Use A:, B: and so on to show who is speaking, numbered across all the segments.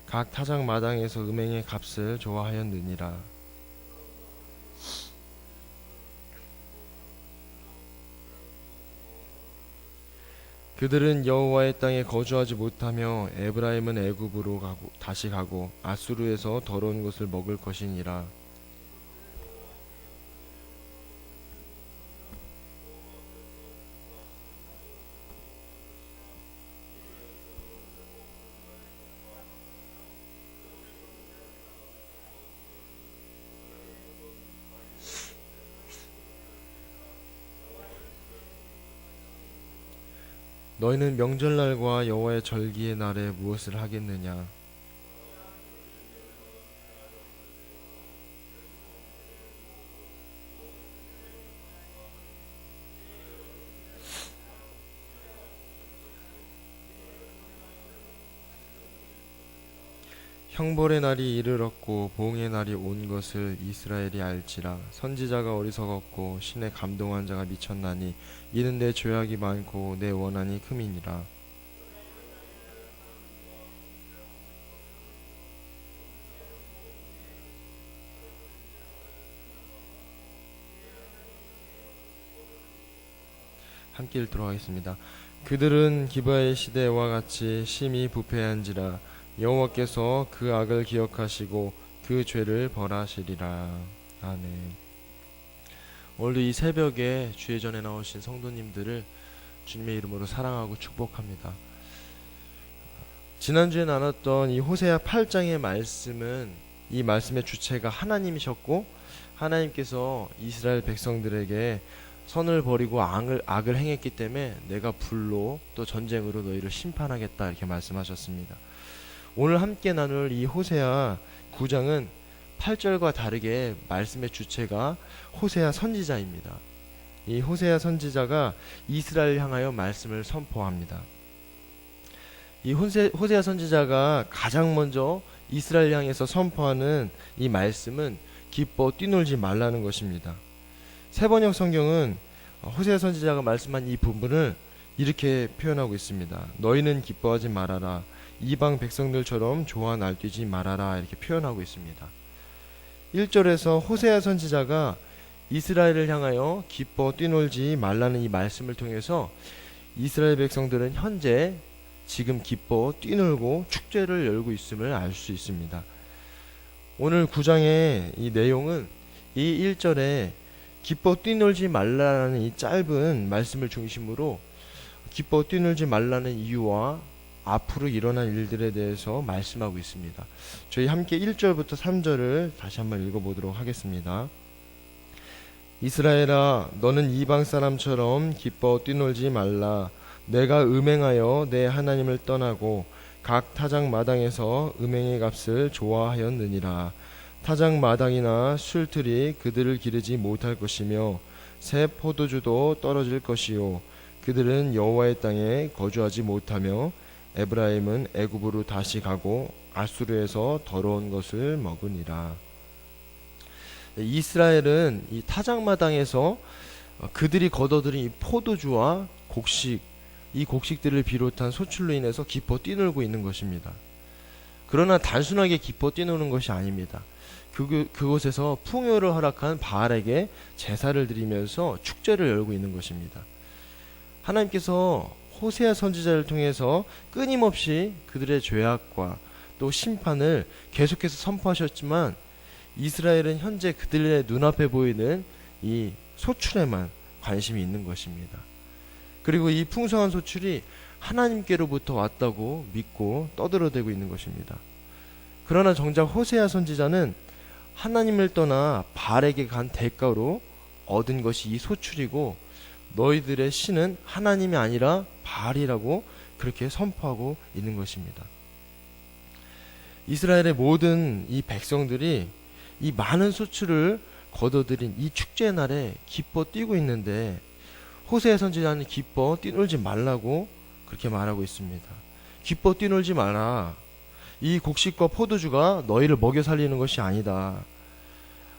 A: 각 타작 마당에서 음행의 값을 좋아하였느니라. 그들은 여호와의 땅에 거주하지 못하며 에브라임은 애굽으로 다시 가고 아수르에서 더러운 것을 먹을 것이니라. 너희는 명절날과 여호와의 절기의 날에 무엇을 하겠느냐? 형벌의 날이 이르렀고 보응의 날이 온 것을 이스라엘이 알지라. 선지자가 어리석었고 신에 감동한 자가 미쳤나니 이는 내 죄악이 많고 내 원한이 큼이니라. 함께 읽도록 하겠습니다. 그들은 기브아의 시대와 같이 심히 부패한지라. 여호와께서 그 악을 기억하시고 그 죄를 벌하시리라. 아멘. 오늘도 이 새벽에 주의 전에 나오신 성도님들을 주님의 이름으로 사랑하고 축복합니다. 지난주에 나눴던 이 호세아 8장의 말씀은 이 말씀의 주체가 하나님이셨고 하나님께서 이스라엘 백성들에게 선을 버리고 악을 행했기 때문에 내가 불로 또 전쟁으로 너희를 심판하겠다 이렇게 말씀하셨습니다. 오늘 함께 나눌 이 호세아 9장은 8절과 다르게 말씀의 주체가 호세아 선지자입니다. 이 호세아 선지자가 이스라엘 향하여 말씀을 선포합니다. 이 호세아 선지자가 가장 먼저 이스라엘 향해서 선포하는 이 말씀은 기뻐 뛰놀지 말라는 것입니다. 세번역 성경은 호세아 선지자가 말씀한 이 부분을 이렇게 표현하고 있습니다. 너희는 기뻐하지 말아라. 이방 백성들처럼 좋아 날뛰지 말아라. 이렇게 표현하고 있습니다. 1절에서 호세아 선지자가 이스라엘을 향하여 기뻐 뛰놀지 말라는 이 말씀을 통해서 이스라엘 백성들은 현재 지금 기뻐 뛰놀고 축제를 열고 있음을 알 수 있습니다. 오늘 9장의 이 내용은 이 1절에 기뻐 뛰놀지 말라는 이 짧은 말씀을 중심으로 기뻐 뛰놀지 말라는 이유와 앞으로 일어날 일들에 대해서 말씀하고 있습니다. 저희 함께 1절부터 3절을 다시 한번 읽어보도록 하겠습니다. 이스라엘아, 너는 이방 사람처럼 기뻐 뛰놀지 말라. 내가 음행하여 내 하나님을 떠나고 각 타작 마당에서 음행의 값을 좋아하였느니라. 타작 마당이나 술틀이 그들을 기르지 못할 것이며 새 포도주도 떨어질 것이요 그들은 여호와의 땅에 거주하지 못하며 에브라임은 애굽으로 다시 가고 아수르에서 더러운 것을 먹으니라. 이스라엘은 이 타작마당에서 그들이 거둬들인 이 포도주와 곡식, 이 곡식들을 비롯한 소출로 인해서 기뻐 뛰놀고 있는 것입니다. 그러나 단순하게 기뻐 뛰노는 것이 아닙니다. 그곳에서 풍요를 허락한 바알에게 제사를 드리면서 축제를 열고 있는 것입니다. 하나님께서 호세아 선지자를 통해서 끊임없이 그들의 죄악과 또 심판을 계속해서 선포하셨지만 이스라엘은 현재 그들의 눈앞에 보이는 이 소출에만 관심이 있는 것입니다. 그리고 이 풍성한 소출이 하나님께로부터 왔다고 믿고 떠들어대고 있는 것입니다. 그러나 정작 호세아 선지자는 하나님을 떠나 바알에게 간 대가로 얻은 것이 이 소출이고 너희들의 신은 하나님이 아니라 바알이라고 그렇게 선포하고 있는 것입니다. 이스라엘의 모든 이 백성들이 이 많은 소출을 거둬들인 이 축제 날에 기뻐 뛰고 있는데 호세아 선지자는 기뻐 뛰놀지 말라고 그렇게 말하고 있습니다. 기뻐 뛰놀지 마라. 이 곡식과 포도주가 너희를 먹여 살리는 것이 아니다.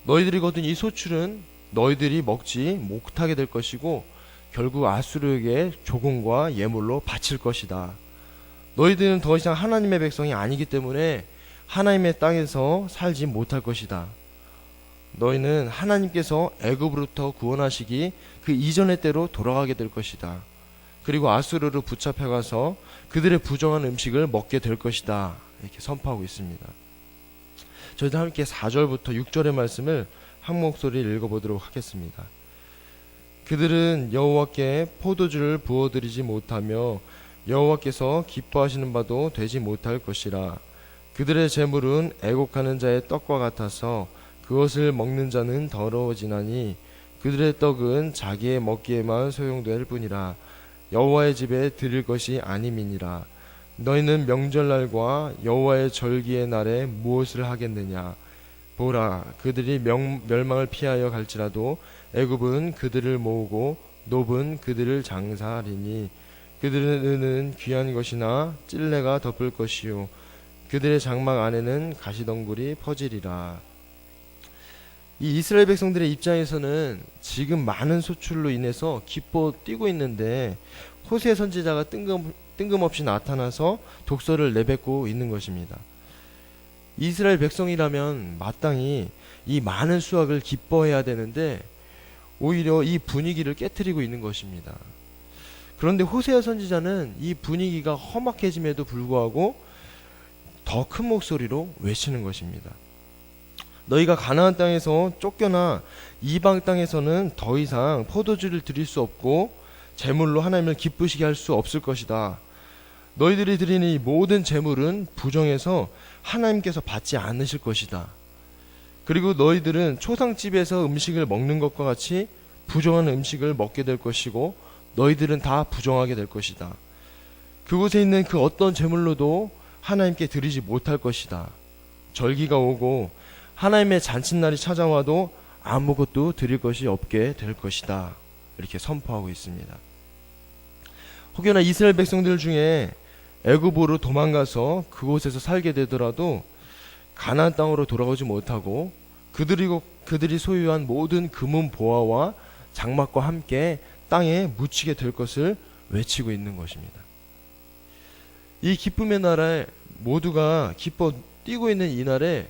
A: 너희들이 거둔 이 소출은 너희들이 먹지 못하게 될 것이고 결국 아수르에게 조공과 예물로 바칠 것이다. 너희들은 더 이상 하나님의 백성이 아니기 때문에 하나님의 땅에서 살지 못할 것이다. 너희는 하나님께서 애굽으로부터 구원하시기 그 이전의 때로 돌아가게 될 것이다. 그리고 아수르로 붙잡혀가서 그들의 부정한 음식을 먹게 될 것이다. 이렇게 선포하고 있습니다. 저희도 함께 4절부터 6절의 말씀을 한 목소리를 읽어보도록 하겠습니다. 그들은 여호와께 포도주를 부어드리지 못하며 여호와께서 기뻐하시는 바도 되지 못할 것이라. 그들의 재물은 애곡하는 자의 떡과 같아서 그것을 먹는 자는 더러워지나니 그들의 떡은 자기의 먹기에만 소용될 뿐이라. 여호와의 집에 드릴 것이 아님이니라. 너희는 명절날과 여호와의 절기의 날에 무엇을 하겠느냐. 보라, 그들이 멸망을 피하여 갈지라도 애굽은 그들을 모으고 노브는 그들을 장사하리니 그들은 귀한 것이나 찔레가 덮을 것이요 그들의 장막 안에는 가시덩굴이 퍼지리라. 이 이스라엘 백성들의 입장에서는 지금 많은 소출로 인해서 기뻐 뛰고 있는데 호세 선지자가 뜬금없이 나타나서 독서를 내뱉고 있는 것입니다. 이스라엘 백성이라면 마땅히 이 많은 수확을 기뻐해야 되는데 오히려 이 분위기를 깨트리고 있는 것입니다. 그런데 호세아 선지자는 이 분위기가 험악해짐에도 불구하고 더 큰 목소리로 외치는 것입니다. 너희가 가나안 땅에서 쫓겨나 이방 땅에서는 더 이상 포도주를 드릴 수 없고 제물로 하나님을 기쁘시게 할 수 없을 것이다. 너희들이 드리는 이 모든 제물은 부정해서 하나님께서 받지 않으실 것이다. 그리고 너희들은 초상집에서 음식을 먹는 것과 같이 부정한 음식을 먹게 될 것이고 너희들은 다 부정하게 될 것이다. 그곳에 있는 그 어떤 제물로도 하나님께 드리지 못할 것이다. 절기가 오고 하나님의 잔칫날이 찾아와도 아무것도 드릴 것이 없게 될 것이다. 이렇게 선포하고 있습니다. 혹여나 이스라엘 백성들 중에 애굽으로 도망가서 그곳에서 살게 되더라도 가나안 땅으로 돌아오지 못하고 그들이 소유한 모든 금은 보화와 장막과 함께 땅에 묻히게 될 것을 외치고 있는 것입니다. 이 기쁨의 날에 모두가 기뻐 뛰고 있는 이 날에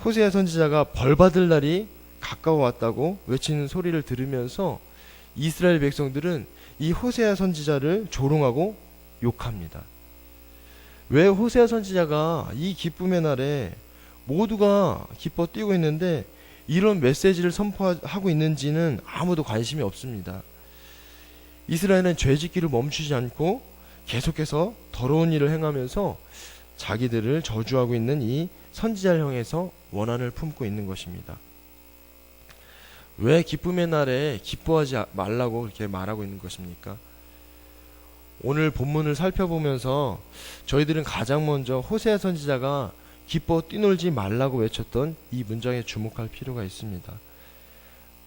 A: 호세아 선지자가 벌받을 날이 가까워 왔다고 외치는 소리를 들으면서 이스라엘 백성들은 이 호세아 선지자를 조롱하고 욕합니다. 왜 호세아 선지자가 이 기쁨의 날에 모두가 기뻐 뛰고 있는데 이런 메시지를 선포하고 있는지는 아무도 관심이 없습니다. 이스라엘은 죄짓기를 멈추지 않고 계속해서 더러운 일을 행하면서 자기들을 저주하고 있는 이 선지자를 향해서 원한을 품고 있는 것입니다. 왜 기쁨의 날에 기뻐하지 말라고 이렇게 말하고 있는 것입니까? 오늘 본문을 살펴보면서 저희들은 가장 먼저 호세아 선지자가 기뻐 뛰놀지 말라고 외쳤던 이 문장에 주목할 필요가 있습니다.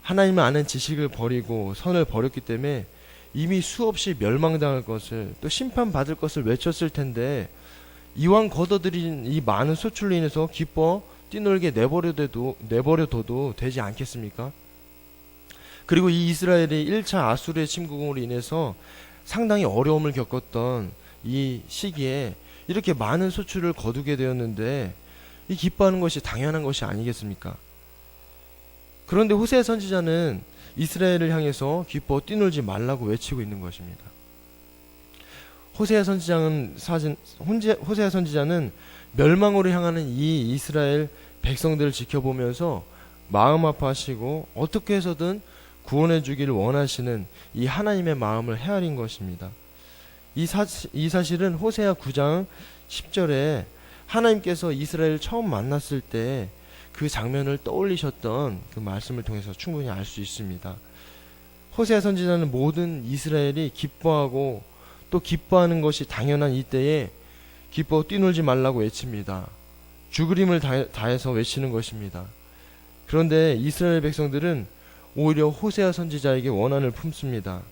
A: 하나님을 아는 지식을 버리고 선을 버렸기 때문에 이미 수없이 멸망당할 것을 또 심판받을 것을 외쳤을 텐데 이왕 걷어들인 이 많은 소출로 인해서 기뻐 뛰놀게 내버려둬도 되지 않겠습니까? 그리고 이 이스라엘이 1차 아수르의 침공으로 인해서 상당히 어려움을 겪었던 이 시기에 이렇게 많은 소출을 거두게 되었는데 이 기뻐하는 것이 당연한 것이 아니겠습니까? 그런데 호세아 선지자는 이스라엘을 향해서 기뻐 뛰놀지 말라고 외치고 있는 것입니다. 호세아 선지자는 멸망으로 향하는 이 이스라엘 백성들을 지켜보면서 마음 아파하시고 어떻게 해서든 구원해 주기를 원하시는 이 하나님의 마음을 헤아린 것입니다. 이 사실은 호세아 9장 10절에 하나님께서 이스라엘을 처음 만났을 때 그 장면을 떠올리셨던 그 말씀을 통해서 충분히 알 수 있습니다. 호세아 선지자는 모든 이스라엘이 기뻐하고 또 기뻐하는 것이 당연한 이때에 기뻐 뛰놀지 말라고 외칩니다. 죽으림을 다해서 외치는 것입니다. 그런데 이스라엘 백성들은 오히려 호세아 선지자에게 원한을 품습니다.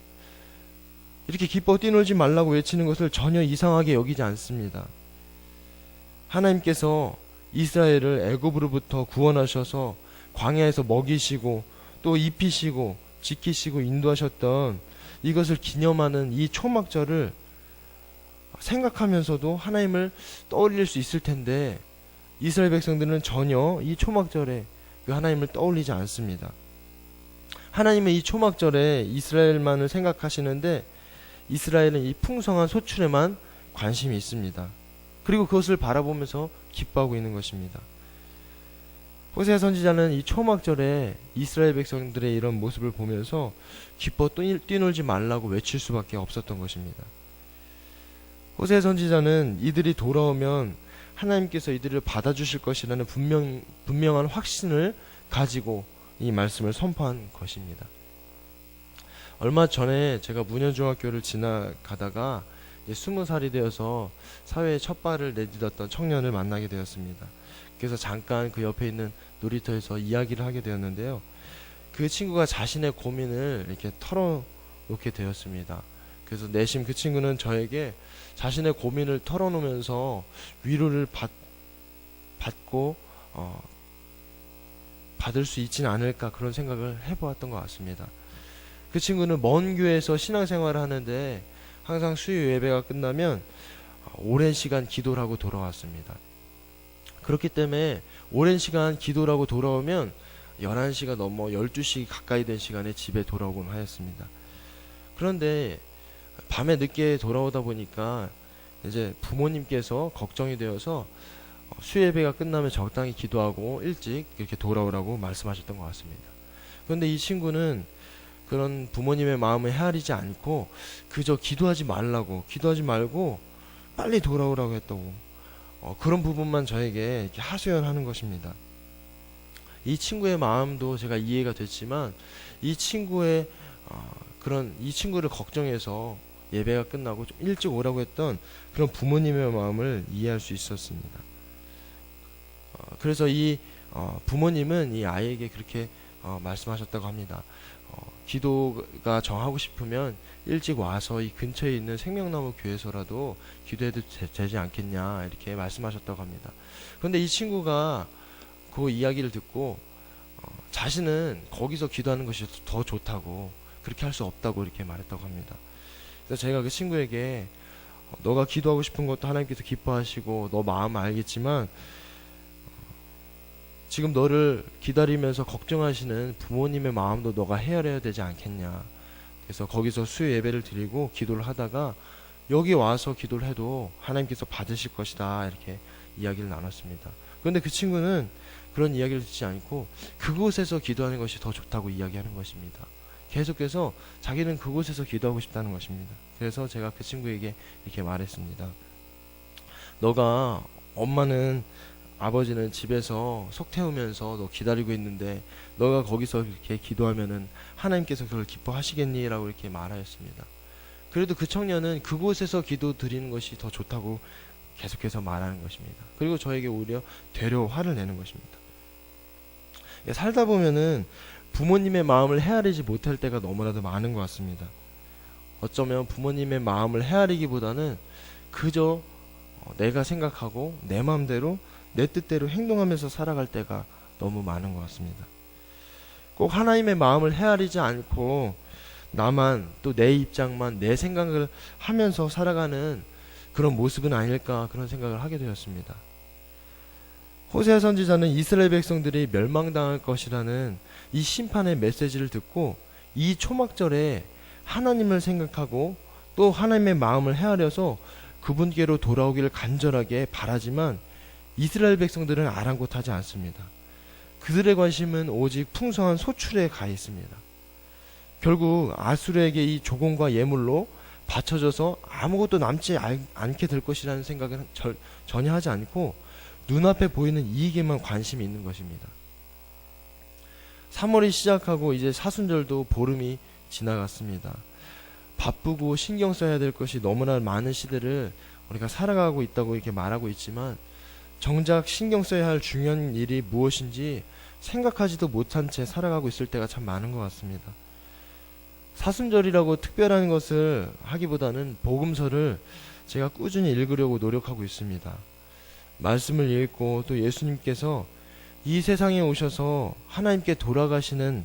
A: 이렇게 기뻐 뛰놀지 말라고 외치는 것을 전혀 이상하게 여기지 않습니다. 하나님께서 이스라엘을 애굽으로부터 구원하셔서 광야에서 먹이시고 또 입히시고 지키시고 인도하셨던 이것을 기념하는 이 초막절을 생각하면서도 하나님을 떠올릴 수 있을 텐데 이스라엘 백성들은 전혀 이 초막절에 그 하나님을 떠올리지 않습니다. 하나님은 이 초막절에 이스라엘만을 생각하시는데 이스라엘은 이 풍성한 소출에만 관심이 있습니다. 그리고 그것을 바라보면서 기뻐하고 있는 것입니다. 호세아 선지자는 이 초막절에 이스라엘 백성들의 이런 모습을 보면서 기뻐 뛰놀지 말라고 외칠 수밖에 없었던 것입니다. 호세아 선지자는 이들이 돌아오면 하나님께서 이들을 받아주실 것이라는 분명한 확신을 가지고 이 말씀을 선포한 것입니다. 얼마 전에 제가 문현중학교를 지나가다가 20살이 되어서 사회에 첫 발을 내딛었던 청년을 만나게 되었습니다. 그래서 잠깐 그 옆에 있는 놀이터에서 이야기를 하게 되었는데요. 그 친구가 자신의 고민을 이렇게 털어놓게 되었습니다. 그래서 내심 그 친구는 저에게 자신의 고민을 털어놓으면서 위로를 받고 받을 수 있지는 않을까 그런 생각을 해보았던 것 같습니다. 그 친구는 먼 교회에서 신앙생활을 하는데 항상 수요 예배가 끝나면 오랜 시간 기도를 하고 돌아왔습니다. 그렇기 때문에 오랜 시간 기도를 하고 돌아오면 11시가 넘어 12시 가까이 된 시간에 집에 돌아오곤 하였습니다. 그런데 밤에 늦게 돌아오다 보니까 이제 부모님께서 걱정이 되어서 수예배가 끝나면 적당히 기도하고 일찍 이렇게 돌아오라고 말씀하셨던 것 같습니다. 그런데 이 친구는 그런 부모님의 마음을 헤아리지 않고 그저 기도하지 말고 빨리 돌아오라고 했다고 그런 부분만 저에게 이렇게 하소연하는 것입니다. 이 친구의 마음도 제가 이해가 됐지만 이 친구의 이 친구를 걱정해서 예배가 끝나고 좀 일찍 오라고 했던 그런 부모님의 마음을 이해할 수 있었습니다. 그래서 이 부모님은 이 아이에게 그렇게 말씀하셨다고 합니다. 기도가 정하고 싶으면 일찍 와서 이 근처에 있는 생명나무 교회에서라도 기도해도 되지 않겠냐 이렇게 말씀하셨다고 합니다. 그런데 이 친구가 그 이야기를 듣고 자신은 거기서 기도하는 것이 더 좋다고 그렇게 할 수 없다고 이렇게 말했다고 합니다. 그래서 제가 그 친구에게 너가 기도하고 싶은 것도 하나님께서 기뻐하시고 너 마음 알겠지만 지금 너를 기다리면서 걱정하시는 부모님의 마음도 너가 헤아려야 되지 않겠냐. 그래서 거기서 수요 예배를 드리고 기도를 하다가 여기 와서 기도를 해도 하나님께서 받으실 것이다 이렇게 이야기를 나눴습니다. 그런데 그 친구는 그런 이야기를 듣지 않고 그곳에서 기도하는 것이 더 좋다고 이야기하는 것입니다. 계속해서 자기는 그곳에서 기도하고 싶다는 것입니다. 그래서 제가 그 친구에게 이렇게 말했습니다. 너가 엄마는 아버지는 집에서 속 태우면서 너 기다리고 있는데 너가 거기서 이렇게 기도하면은 하나님께서 그걸 기뻐하시겠니? 라고 이렇게 말하였습니다. 그래도 그 청년은 그곳에서 기도 드리는 것이 더 좋다고 계속해서 말하는 것입니다. 그리고 저에게 오히려 되려 화를 내는 것입니다. 살다 보면은 부모님의 마음을 헤아리지 못할 때가 너무나도 많은 것 같습니다. 어쩌면 부모님의 마음을 헤아리기보다는 그저 내가 생각하고 내 마음대로 내 뜻대로 행동하면서 살아갈 때가 너무 많은 것 같습니다. 꼭 하나님의 마음을 헤아리지 않고 나만 또 내 입장만 내 생각을 하면서 살아가는 그런 모습은 아닐까 그런 생각을 하게 되었습니다. 호세아 선지자는 이스라엘 백성들이 멸망당할 것이라는 이 심판의 메시지를 듣고 이 초막절에 하나님을 생각하고 또 하나님의 마음을 헤아려서 그분께로 돌아오기를 간절하게 바라지만 이스라엘 백성들은 아랑곳하지 않습니다. 그들의 관심은 오직 풍성한 소출에 가 있습니다. 결국 아수르에게 이 조공과 예물로 바쳐져서 아무것도 남지 않게 될 것이라는 생각은 전혀 하지 않고 눈앞에 보이는 이익에만 관심이 있는 것입니다. 3월이 시작하고 이제 사순절도 보름이 지나갔습니다. 바쁘고 신경 써야 될 것이 너무나 많은 시대를 우리가 살아가고 있다고 이렇게 말하고 있지만 정작 신경 써야 할 중요한 일이 무엇인지 생각하지도 못한 채 살아가고 있을 때가 참 많은 것 같습니다. 사순절이라고 특별한 것을 하기보다는 복음서를 제가 꾸준히 읽으려고 노력하고 있습니다. 말씀을 읽고 또 예수님께서 이 세상에 오셔서 하나님께 돌아가시는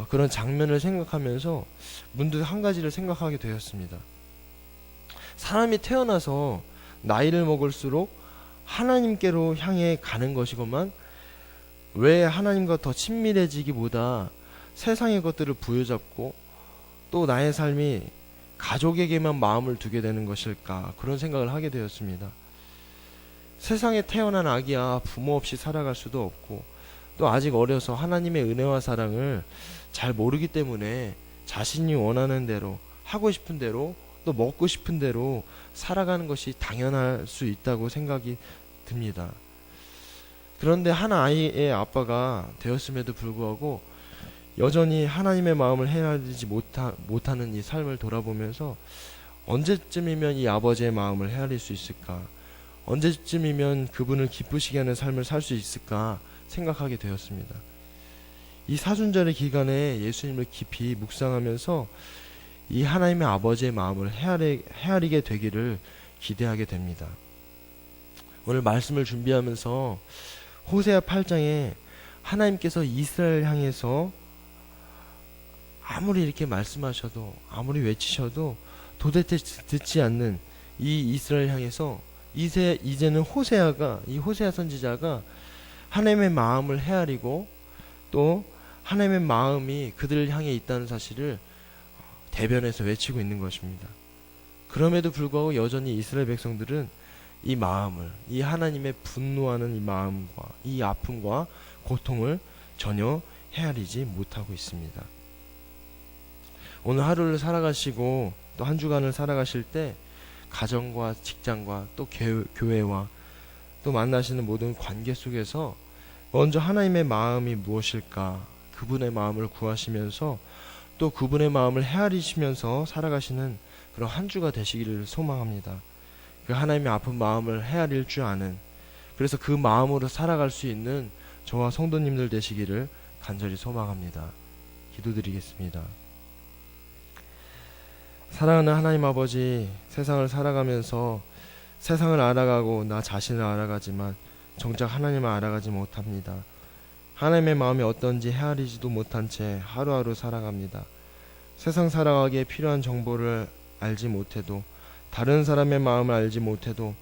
A: 그런 장면을 생각하면서 문득 한 가지를 생각하게 되었습니다. 사람이 태어나서 나이를 먹을수록 하나님께로 향해 가는 것이건만 왜 하나님과 더 친밀해지기보다 세상의 것들을 부여잡고 또 나의 삶이 가족에게만 마음을 두게 되는 것일까, 그런 생각을 하게 되었습니다. 세상에 태어난 아기야 부모 없이 살아갈 수도 없고 또 아직 어려서 하나님의 은혜와 사랑을 잘 모르기 때문에 자신이 원하는 대로 하고 싶은 대로 또 먹고 싶은 대로 살아가는 것이 당연할 수 있다고 생각이 듭니다. 그런데 한 아이의 아빠가 되었음에도 불구하고 여전히 하나님의 마음을 헤아리지 못하는 이 삶을 돌아보면서 언제쯤이면 이 아버지의 마음을 헤아릴 수 있을까? 언제쯤이면 그분을 기쁘시게 하는 삶을 살 수 있을까 생각하게 되었습니다. 이 사순절의 기간에 예수님을 깊이 묵상하면서 이 하나님의 아버지의 마음을 헤아리게 되기를 기대하게 됩니다. 오늘 말씀을 준비하면서 호세아 8장에 하나님께서 이스라엘 향해서 아무리 이렇게 말씀하셔도 아무리 외치셔도 도대체 듣지 않는 이 이스라엘 향해서 이제는 이 호세아 선지자가 하나님의 마음을 헤아리고 또 하나님의 마음이 그들을 향해 있다는 사실을 대변해서 외치고 있는 것입니다. 그럼에도 불구하고 여전히 이스라엘 백성들은 이 마음을, 이 하나님의 분노하는 이 마음과 이 아픔과 고통을 전혀 헤아리지 못하고 있습니다. 오늘 하루를 살아가시고 또 한 주간을 살아가실 때 가정과 직장과 또 교회와 또 만나시는 모든 관계 속에서 먼저 하나님의 마음이 무엇일까, 그분의 마음을 구하시면서 또 그분의 마음을 헤아리시면서 살아가시는 그런 한 주가 되시기를 소망합니다. 그 하나님의 아픈 마음을 헤아릴 줄 아는, 그래서 그 마음으로 살아갈 수 있는 저와 성도님들 되시기를 간절히 소망합니다. 기도드리겠습니다. 사랑하는 하나님 아버지, 세상을 살아가면서 세상을 알아가고 나 자신을 알아가지만 정작 하나님을 알아가지 못합니다. 하나님의 마음이 어떤지 헤아리지도 못한 채 하루하루 살아갑니다. 세상 살아가기에 필요한 정보를 알지 못해도, 다른 사람의 마음을 알지 못해도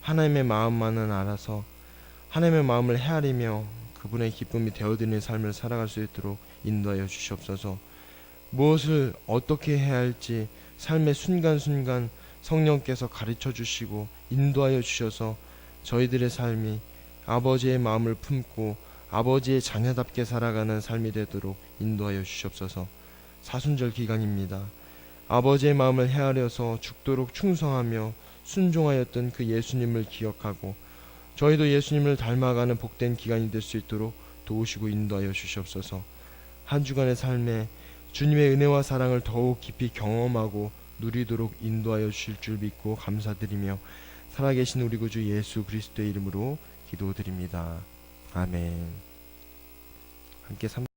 A: 하나님의 마음만은 알아서 하나님의 마음을 헤아리며 그분의 기쁨이 되어드리는 삶을 살아갈 수 있도록 인도하여 주시옵소서. 무엇을 어떻게 해야 할지 삶의 순간순간 성령께서 가르쳐 주시고 인도하여 주셔서 저희들의 삶이 아버지의 마음을 품고 아버지의 자녀답게 살아가는 삶이 되도록 인도하여 주시옵소서. 사순절 기간입니다. 아버지의 마음을 헤아려서 죽도록 충성하며 순종하였던 그 예수님을 기억하고 저희도 예수님을 닮아가는 복된 기간이 될 수 있도록 도우시고 인도하여 주시옵소서. 한 주간의 삶에 주님의 은혜와 사랑을 더욱 깊이 경험하고 누리도록 인도하여 주실 줄 믿고 감사드리며 살아계신 우리 구주 예수 그리스도의 이름으로 기도드립니다. 아멘. 함께